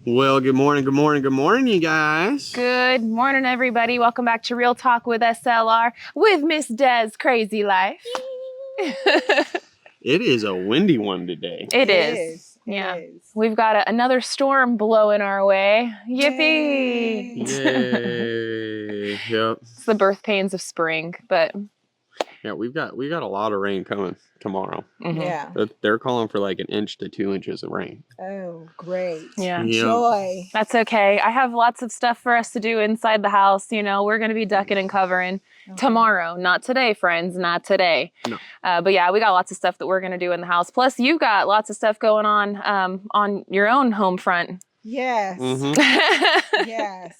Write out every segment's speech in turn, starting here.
Well, good morning, you guys. Good morning, everybody. Welcome back to Real Talk with SLR with Miss Des Crazy Life. It is a windy one today. It is. Yeah. We've got another storm blowing our way. Yippee! Yay! Yep. It's the birth pains of spring, but yeah, we got a lot of rain coming tomorrow. Mm-hmm. Yeah. They're calling for like 1 inch to 2 inches of rain. Oh, great. Yeah. Yep. Joy. That's okay. I have lots of stuff for us to do inside the house. You know, we're going to be ducking and covering tomorrow. Not today, friends. Not today. No. But yeah, we got lots of stuff that we're going to do in the house. Plus, you've got lots of stuff going on your own home front. Yes. Mm-hmm. Yes.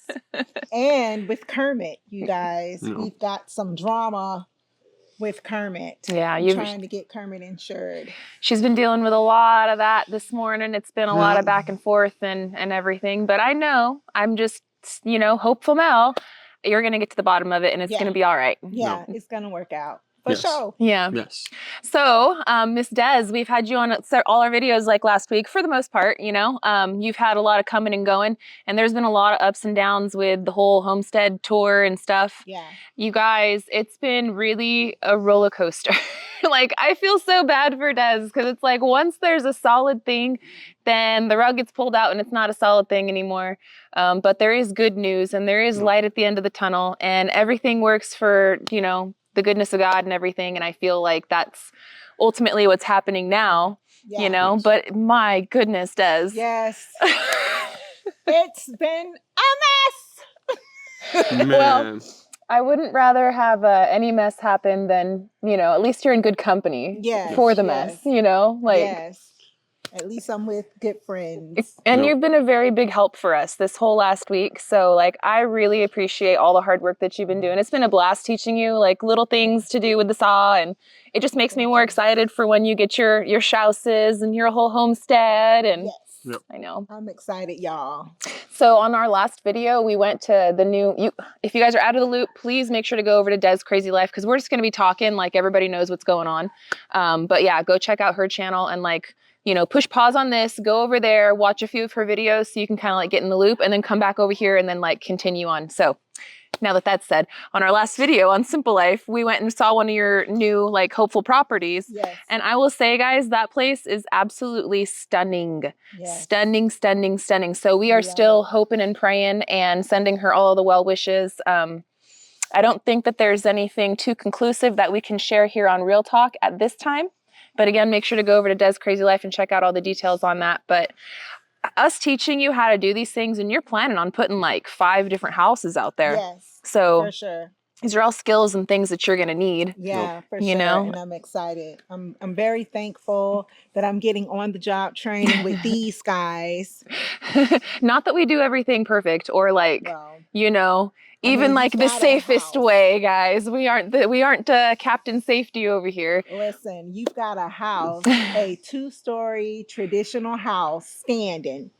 And with Kermit, you guys, we've got some drama with Kermit. Yeah, you're trying to get Kermit insured. She's been dealing with a lot of that this morning. It's been a lot of back and forth and everything. But I know, I'm just, hopeful Mel, you're going to get to the bottom of it and it's going to be all right. Yeah, it's going to work out. For sure. Yeah. Yes. So, Miss Des, we've had you on all our videos like last week for the most part, you've had a lot of coming and going and there's been a lot of ups and downs with the whole Homestead tour and stuff. Yeah. You guys, it's been really a roller coaster. Like, I feel so bad for Des because it's like once there's a solid thing, then the rug gets pulled out and it's not a solid thing anymore. But there is good news and there is light at the end of the tunnel and everything works for, the goodness of God and everything. And I feel like that's ultimately what's happening now, but my goodness, Des. Yes. It's been a mess. Man. Well, I wouldn't rather have any mess happen than, at least you're in good company for the mess, Yes. At least I'm with good friends. And you've been a very big help for us this whole last week. So, I really appreciate all the hard work that you've been doing. It's been a blast teaching you, little things to do with the saw. And it just makes me more excited for when you get your shouses and your whole homestead. And Yep. I know. I'm excited, y'all. So on our last video, we went to the new, if you guys are out of the loop, please make sure to go over to Des Crazy Life because we're just going to be talking like everybody knows what's going on. But yeah, go check out her channel and push pause on this, go over there, watch a few of her videos so you can kind of get in the loop and then come back over here and then continue on. So now that that's said, on our last video on Simple Life, we went and saw one of your new hopeful properties. Yes. And I will say, guys, that place is absolutely stunning. Yes. Stunning, stunning, stunning. So we are still hoping and praying and sending her all of the well wishes. I don't think that there's anything too conclusive that we can share here on Real Talk at this time. But again, make sure to go over to Des Crazy Life and check out all the details on that. But us teaching you how to do these things, and you're planning on putting 5 different houses out there. Yes, so for sure. These are all skills and things that you're going to need. Yeah, for sure. And I'm excited. I'm very thankful that I'm getting on the job training with these guys. Not that we do everything perfect or even the safest way, guys. We aren't Captain Safety over here. Listen, you've got a house, a 2-story traditional house standing.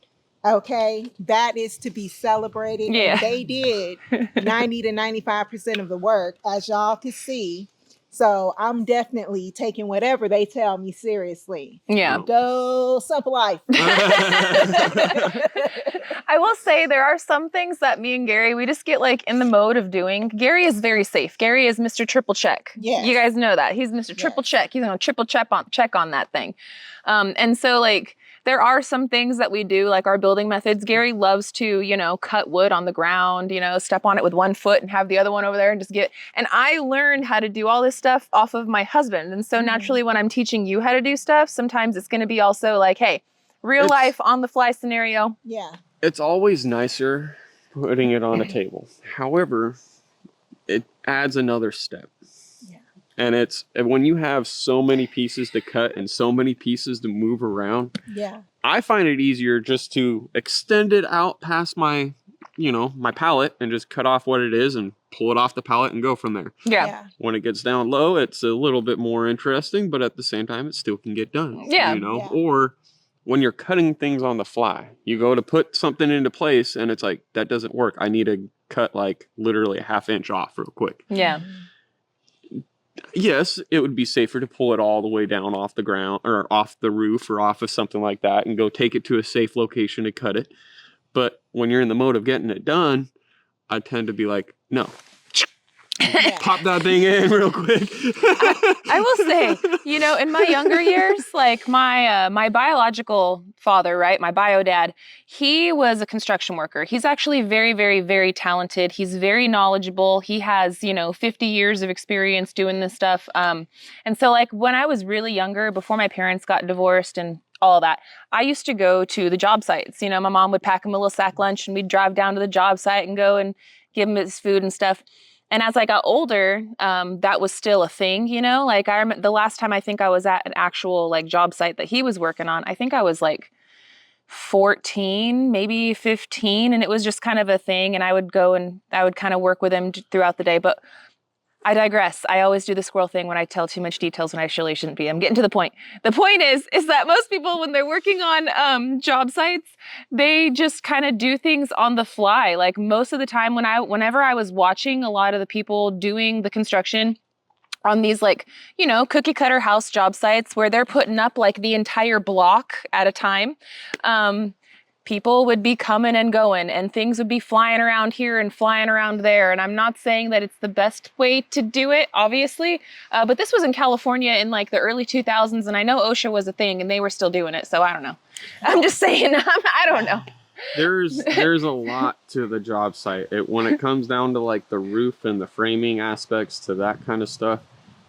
Okay, that is to be celebrated. Yeah. And they did 90 to 95% of the work, as y'all can see. So I'm definitely taking whatever they tell me seriously. Yeah. Go Simple Life. I will say there are some things that me and Gary, we just get in the mode of doing. Gary is very safe. Gary is Mr. Triple Check. Yes. You guys know that. He's Mr. Triple Check. He's going to triple check on that thing. And so there are some things that we do, like our building methods. Gary loves to, cut wood on the ground, step on it with one foot and have the other one over there and just and I learned how to do all this stuff off of my husband. And so naturally when I'm teaching you how to do stuff, sometimes it's going to be also hey, real life on the fly scenario. Yeah. It's always nicer putting it on a table. However, it adds another step. And it's when you have so many pieces to cut and so many pieces to move around. Yeah. I find it easier just to extend it out past my, my pallet and just cut off what it is and pull it off the pallet and go from there. Yeah. When it gets down low, it's a little bit more interesting, but at the same time, it still can get done. Yeah. Or when you're cutting things on the fly, you go to put something into place and it's that doesn't work. I need to cut literally a ½ inch off real quick. Yeah. Yes, it would be safer to pull it all the way down off the ground or off the roof or off of something like that and go take it to a safe location to cut it. But when you're in the mode of getting it done, I tend to be like, no. Pop that thing in real quick. I will say, you know, in my younger years, like my biological father, right, my bio dad, he was a construction worker. He's actually very, very, very talented. He's very knowledgeable. He has, you know, 50 years of experience doing this stuff. And so like when I was really younger, before my parents got divorced and all that, I used to go to the job sites. You know, my mom would pack him a little sack lunch and we'd drive down to the job site and go and give him his food and stuff. And as I got older, that was still a thing, you know, like I remember the last time I think I was at an actual like job site that he was working on, I think I was like 14, maybe 15. And it was just kind of a thing. And I would go and I would kind of work with him throughout the day. But I digress. I always do the squirrel thing when I tell too much details when I surely shouldn't be. I'm getting to the point. The point is that most people, when they're working on job sites, they just kind of do things on the fly. Like most of the time whenever I was watching a lot of the people doing the construction on these like, you know, cookie cutter house job sites where they're putting up like the entire block at a time, people would be coming and going and things would be flying around here and flying around there. And I'm not saying that it's the best way to do it, obviously, but this was in California in like the early 2000s. And I know OSHA was a thing and they were still doing it. So I don't know. I'm just saying, I don't know. There's a lot to the job site. When it comes down to like the roof and the framing aspects to that kind of stuff,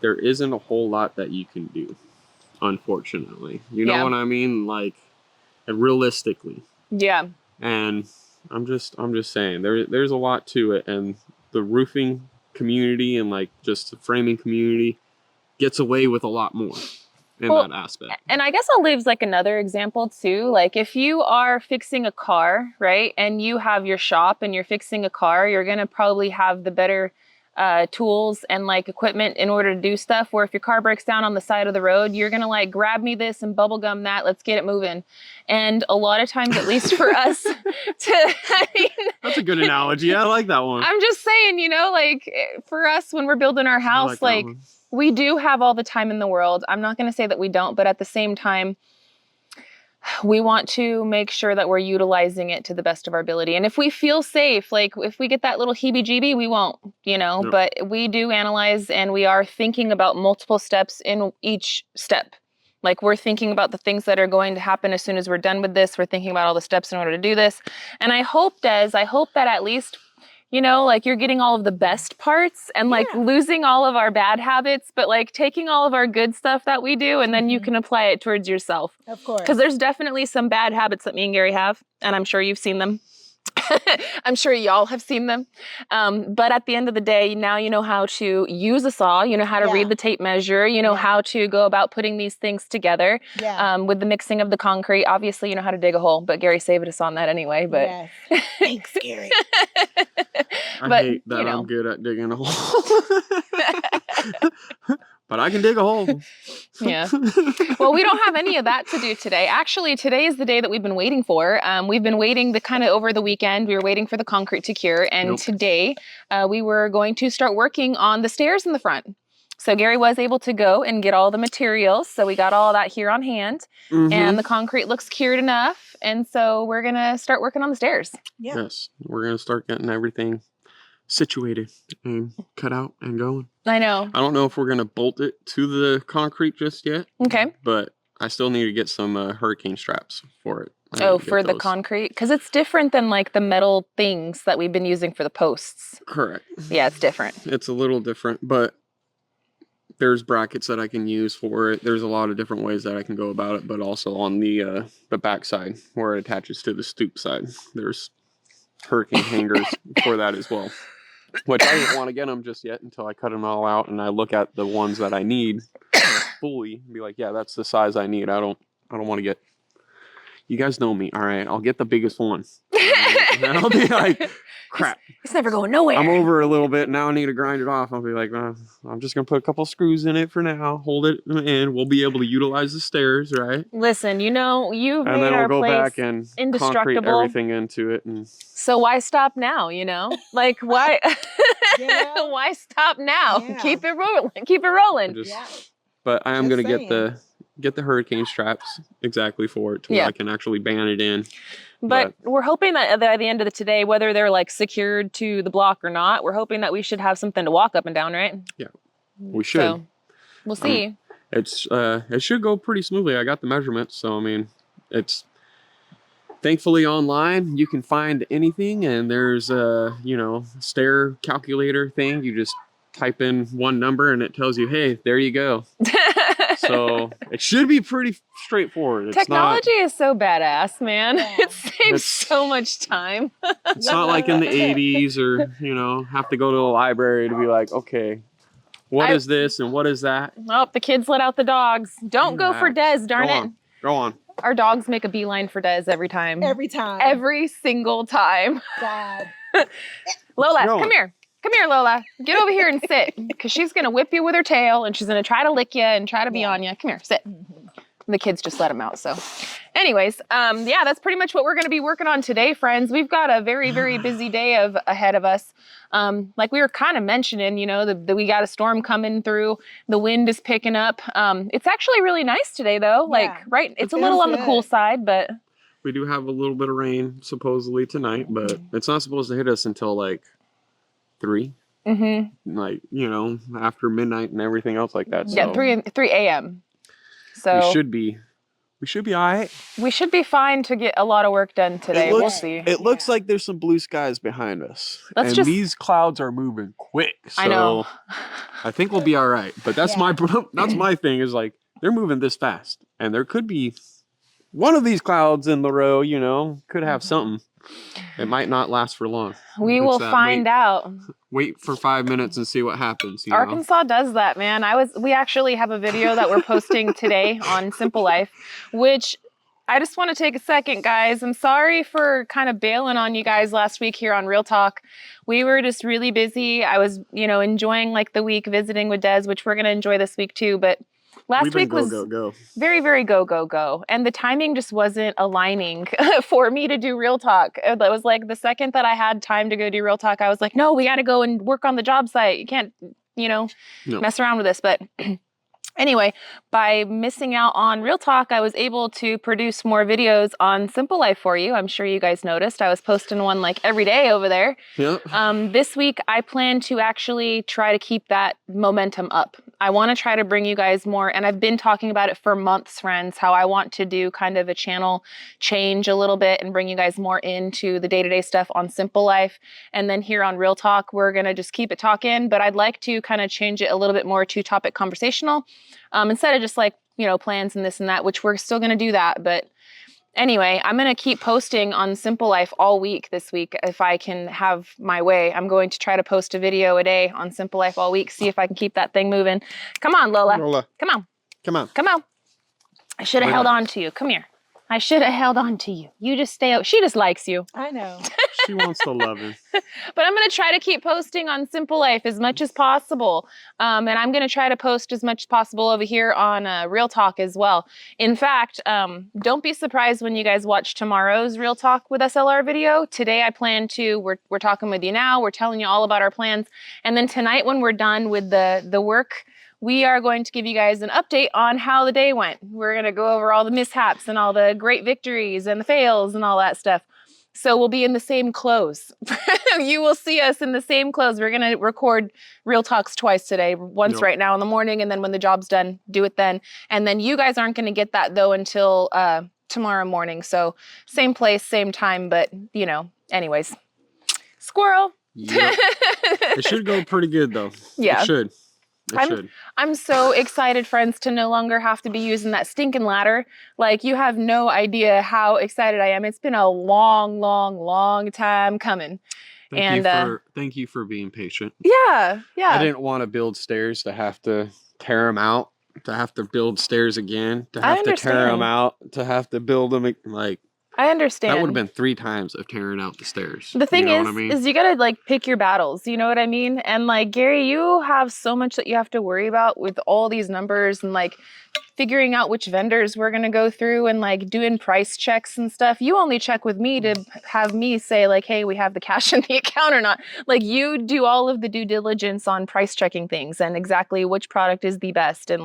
there isn't a whole lot that you can do, unfortunately. You know what I mean? Like, realistically. Yeah. And I'm just saying there's a lot to it, and the roofing community and like just the framing community gets away with a lot more in that aspect. And I guess I'll leave like another example too. Like if you are fixing a car, right, and you have your shop and you're fixing a car, you're going to probably have the better tools and like equipment in order to do stuff, where if your car breaks down on the side of the road, you're going to like grab me this and bubble gum that, let's get it moving. And a lot of times, at least for us that's a good analogy. I like that one. I'm just saying, you know, like for us, when we're building our house, like we do have all the time in the world. I'm not going to say that we don't, but at the same time, we want to make sure that we're utilizing it to the best of our ability. And if we feel safe, like if we get that little heebie-jeebie, we won't, you know, but we do analyze and we are thinking about multiple steps in each step. Like we're thinking about the things that are going to happen as soon as we're done with this. We're thinking about all the steps in order to do this. And I hope, Des, that at least, you know, like you're getting all of the best parts and like losing all of our bad habits, but like taking all of our good stuff that we do and then you can apply it towards yourself. Of course. Because there's definitely some bad habits that me and Gary have, and I'm sure you've seen them. I'm sure y'all have seen them. But at the end of the day, now you know how to use a saw, you know how to read the tape measure, you know how to go about putting these things together with the mixing of the concrete. Obviously, you know how to dig a hole, but Gary saved us on that anyway. But thanks, Gary. I hate that I'm good at digging a hole. But I can dig a hole. Yeah. Well, we don't have any of that to do today. Actually, today is the day that we've been waiting for. We've been waiting over the weekend. We were waiting for the concrete to cure. And today we were going to start working on the stairs in the front. So Gary was able to go and get all the materials. So we got all that here on hand. And the concrete looks cured enough. And so we're going to start working on the stairs. Yeah. Yes. We're going to start getting everything situated and cut out and going. I know. I don't know if we're going to bolt it to the concrete just yet. Okay. But I still need to get some hurricane straps for it. For the concrete? Because it's different than like the metal things that we've been using for the posts. Correct. Yeah, it's different. It's a little different, but there's brackets that I can use for it. There's a lot of different ways that I can go about it, but also on the back side where it attaches to the stoop side, there's hurricane hangers for that as well. Which I didn't want to get them just yet until I cut them all out and I look at the ones that I need fully and be like, yeah, that's the size I need. I don't want to get. You guys know me, all right? I'll get the biggest one. And then I'll be like, crap. It's never going nowhere. I'm over a little bit. Now I need to grind it off. I'll be like, I'm just going to put a couple screws in it for now. Hold it in. We'll be able to utilize the stairs, right? Listen, you know, you've and made then our we'll go place back and concrete indestructible. everything into it. And so why stop now, you know? Like, why why stop now? Yeah. Keep it rolling. Keep it rolling. But I am going to saying. get the hurricane straps exactly for it to where I can actually band it in But we're hoping that by the end of today, whether they're like secured to the block or not, we're hoping that we should have something to walk up and down, right? Yeah, we should. So we'll see. It should go pretty smoothly. I got the measurements, so I mean, it's thankfully online. You can find anything, and there's a stair calculator thing. You just type in one number, and it tells you, hey, there you go. So it should be pretty straightforward. Technology is so badass, man. Yeah. It saves so much time. It's not like in the 80s or, have to go to the library to be like, okay, what is this and what is that? Oh, the kids let out the dogs. Don't go for Des, darn it. Go on. Our dogs make a beeline for Des every time. Every time. Every single time. God. Lola, come here. Come here, Lola. Get over here and sit, because she's going to whip you with her tail, and she's going to try to lick you and try to be on you. Come here, sit. The kids just let him out, so. Anyways, yeah, that's pretty much what we're going to be working on today, friends. We've got a very, very busy day ahead of us. Like we were kind of mentioning, we got a storm coming through. The wind is picking up. It's actually really nice today, though. Yeah, right? It's a little on the cool side, but. We do have a little bit of rain, supposedly, tonight, but it's not supposed to hit us until, 3. Mm-hmm. After midnight and everything else like that. So. Yeah, 3 a.m. So we should be all right. We should be fine to get a lot of work done today. We'll see. It looks like there's some blue skies behind us. These clouds are moving quick. So I know. I think we'll be all right. But that's my thing is they're moving this fast. And there could be one of these clouds in the row, could have something. It might not last for long. We will find out. Wait for 5 minutes and see what happens. Arkansas does that, man. We actually have a video that we're posting today on Simple Life, which I just want to take a second, guys. I'm sorry for kind of bailing on you guys last week here on Real Talk. We were just really busy. I was, enjoying the week visiting with Des, which we're going to enjoy this week too, but last week was very, very go. And the timing just wasn't aligning for me to do Real Talk. It was the second that I had time to go do Real Talk, I was like, no, we got to go and work on the job site. You can't, mess around with this. But anyway, by missing out on Real Talk, I was able to produce more videos on Simple Life for you. I'm sure you guys noticed. I was posting one every day over there. Yep. This week, I plan to actually try to keep that momentum up. I want to try to bring you guys more, and I've been talking about it for months, friends, how I want to do kind of a channel change a little bit and bring you guys more into the day-to-day stuff on Simple Life. And then here on Real Talk, we're going to just keep it talking, but I'd like to kind of change it a little bit more to topic conversational. Instead of just plans and this and that, which we're still going to do that. But anyway, I'm going to keep posting on Simple Life all week this week. If I can have my way, I'm going to try to post a video a day on Simple Life all week. See if I can keep that thing moving. Come on, Lola. Come on. Come on. I should have held on to you. Come here. I should have held on to you. You just stay out. She just likes you. I know. She wants to love him. But I'm going to try to keep posting on Simple Life as much as possible. And I'm going to try to post as much as possible over here on Real Talk as well. In fact, don't be surprised when you guys watch tomorrow's Real Talk with SLR video. Today I plan to, we're talking with you now. We're telling you all about our plans. And then tonight when we're done with the work, we are going to give you guys an update on how the day went. We're going to go over all the mishaps and all the great victories and the fails and all that stuff. So we'll be in the same clothes. You will see us in the same clothes. We're going to record Real Talks twice today. Once right now in the morning, and then when the job's done, do it then. And then you guys aren't going to get that, though, until tomorrow morning. So same place, same time, but, anyways. Squirrel. Yep. It should go pretty good, though. Yeah. It should. I'm so excited, friends, to no longer have to be using that stinking ladder. You have no idea how excited I am. It's been a long, long, long time coming. Thank you for being patient. Yeah. I didn't want to build stairs to have to tear them out, to have to build stairs again, to have to tear them out, to have to build them I understand. That would have been 3 times of tearing out the stairs. The thing is you gotta pick your battles. You know what I mean? And Gary, you have so much that you have to worry about with all these numbers and figuring out which vendors we're gonna go through and doing price checks and stuff. You only check with me to have me say hey, we have the cash in the account or not. You do all of the due diligence on price checking things and exactly which product is the best and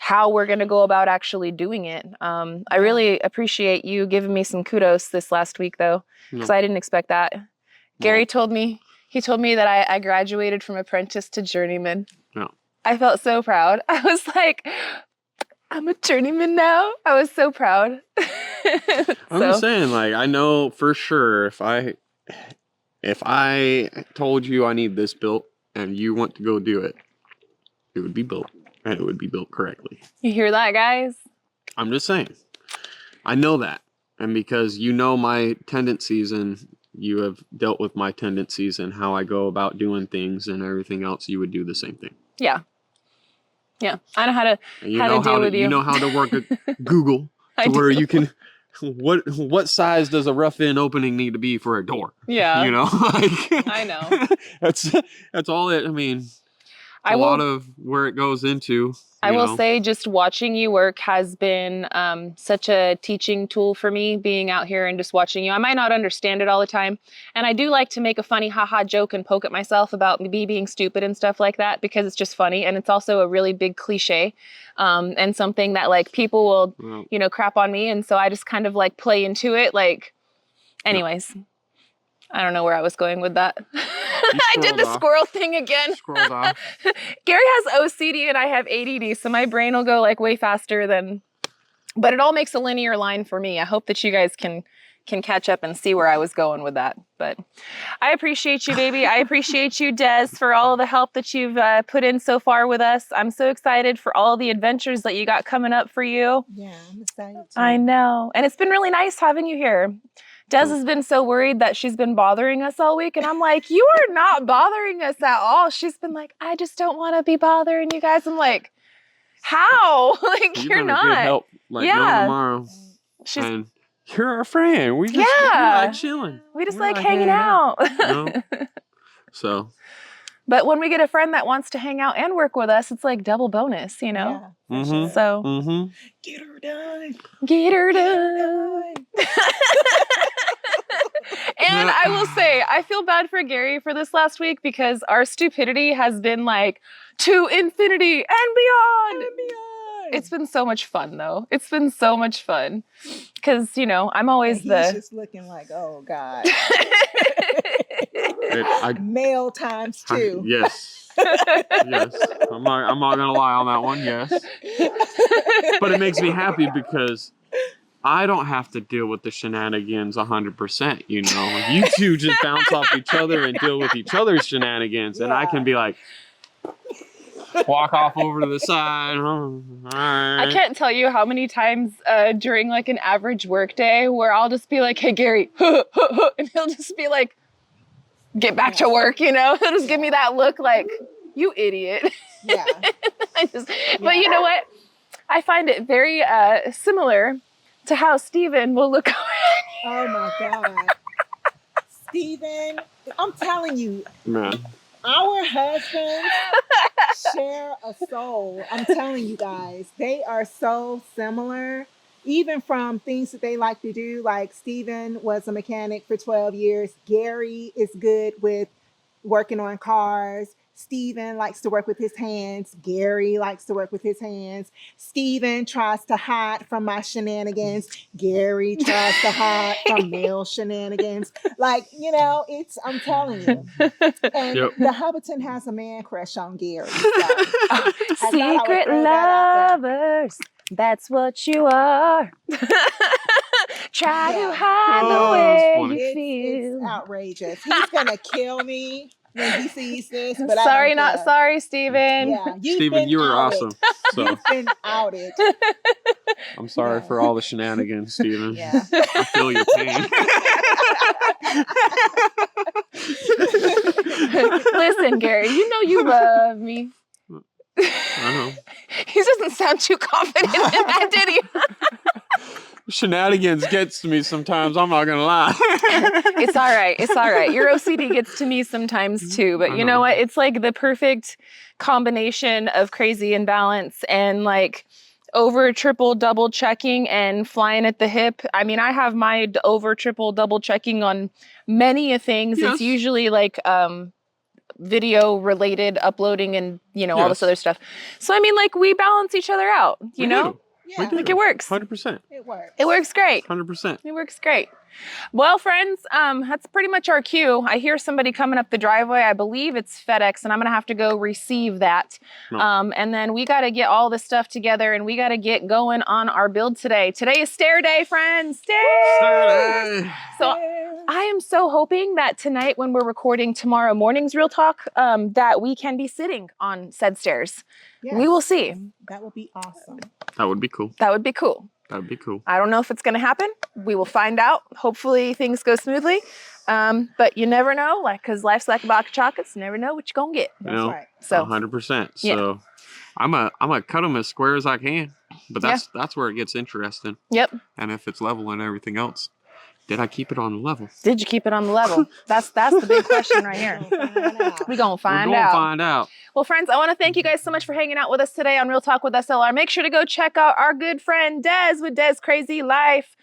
how we're going to go about actually doing it. I really appreciate you giving me some kudos this last week, though, because I didn't expect that. Gary told me that I graduated from apprentice to journeyman. Yeah. I felt so proud. I was like, I'm a journeyman now. I was so proud. I'm just saying, like, I know for sure if I told you I need this built and you want to go do it, it would be built, and it would be built correctly. You hear that, guys? I'm just saying. I know that. And because you know my tendencies and you have dealt with my tendencies and how I go about doing things and everything else, you would do the same thing. Yeah. Yeah. I know how to, deal with you. You know how to work a Google to where you can... What size does a rough in opening need to be for a door? Yeah. You know? Like, I know. That's all it... I mean... a lot of where it goes into. I will say just watching you work has been such a teaching tool for me, being out here and just watching you. I might not understand it all the time. And I do like to make a funny haha joke and poke at myself about me being stupid and stuff like that because it's just funny. And it's also a really big cliche and something that like people will, crap on me. And so I just kind of like play into it. Like, anyways, I don't know where I was going with that. I did the squirrel thing again. Scrolled off. Gary has OCD and I have ADD, so my brain will go like way faster than, but it all makes a linear line for me. I hope that you guys can catch up and see where I was going with that. But I appreciate you, baby. I appreciate you, Des, for all of the help that you've put in so far with us. I'm so excited for all the adventures that you got coming up for you. Yeah, I'm excited too. I know. And it's been really nice having you here. Des has been so worried that she's been bothering us all week. And I'm like, you are not bothering us at all. She's been like, I just don't want to be bothering you guys. I'm like, how? Like, you're not. Good help. Like, go tomorrow. And you're our friend. We just like chilling. We just like hanging out. So. But when we get a friend that wants to hang out and work with us, it's like double bonus, you know? Yeah, sure. So. Get her done. Get her done. And I will say, I feel bad for Gary for this last week because our stupidity has been like to infinity and beyond. It's been so much fun, though. It's been so much fun because, I'm always He's just looking like, oh, God. Male times 2. Yes. Yes. I'm not going to lie on that one. Yes. But it makes me happy because I don't have to deal with the shenanigans 100%, You two just bounce off each other and deal with each other's shenanigans. And I can be like, walk off over to the side. All right. I can't tell you how many times during like an average work day where I'll just be like, hey, Gary, and he'll just be like, get back to work, He'll just give me that look like, you idiot. Yeah. But you know what? I find it very similar to how Steven will look. Oh my God. Steven, I'm telling you, man, our husbands share a soul. I'm telling you guys, they are so similar, even from things that they like to do. Like Steven was a mechanic for 12 years. Gary is good with working on cars. Steven likes to work with his hands. Gary likes to work with his hands. Steven tries to hide from my shenanigans. Gary tries to hide from male shenanigans. Like, I'm telling you. And the Hubbarton has a man crush on Gary. So secret lovers, that's what you are. Try to hide the way you feel. It's outrageous. He's going to kill me when he sees this, but sorry, not sorry, Steven. Yeah, Steven, you were awesome. So. You've been outed. I'm sorry for all the shenanigans, Steven. Yeah. I feel your pain. Listen, Gary, you love me. I know. He doesn't sound too confident in that, did he? Shenanigans gets to me sometimes. I'm not gonna lie. It's all right. It's all right. Your OCD gets to me sometimes too. But you know what? It's like the perfect combination of crazy and balance and like over, triple, double checking and flying at the hip. I mean, I have my over, triple, double checking on many things. Yes. It's usually like video related uploading and, you know, all this Yes. other stuff. So, I mean, like we balance each other out, you know? Do. Yeah, We do. Like it works. 100%. it works. It works great. 100%. It works great. Well, friends, that's pretty much our cue. I hear somebody coming up the driveway. I believe it's FedEx, and I'm gonna have to go receive that. No. And then we got to get all this stuff together, and we got to get going on our build today. Today is stair day, friends. Stair. So I am so hoping that tonight, when we're recording tomorrow morning's Real Talk, that we can be sitting on said stairs. Yes, We will see. that will be awesome. That would be cool. That would be cool. That would be cool. I don't know if it's going to happen. We will find out. Hopefully things go smoothly. But you never know, like, because life's like a box of chocolates. You never know what you're going to get. That's know, right. So 100%. Yeah. So I'm gonna cut them as square as I can. But that's where it gets interesting. Yep. And if it's level and everything else, did I keep it on the level? Did you keep it on the level? That's the big question right here. We're going to find out. Find out. Well, friends, I want to thank you guys so much for hanging out with us today on Real Talk with SLR. Make sure to go check out our good friend Des with Des Crazy Life.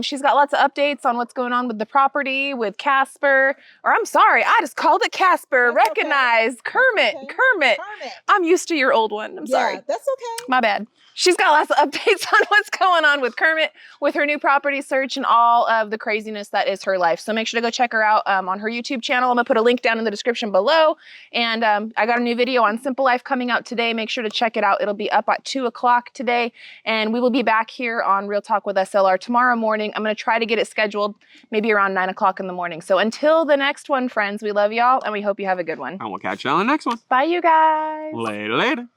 She's got lots of updates on what's going on with the property, with Casper. Or I'm sorry, I just called it Casper. That's Recognize. okay. Kermit. Okay. Kermit. Kermit. I'm used to your old one. I'm sorry. Yeah, that's okay. My bad. She's got lots of updates on what's going on with Kermit, with her new property search, and all of the craziness that is her life. So make sure to go check her out on her YouTube channel. I'm going to put a link down in the description below. And I got a new video on Simple Life coming out today. Make sure to check it out. It'll be up at 2 o'clock today. And we will be back here on Real Talk with SLR tomorrow morning. I'm going to try to get it scheduled maybe around 9 o'clock in the morning. So until the next one, friends, we love y'all and we hope you have a good one. And we'll catch you on the next one. Bye, you guys. Later.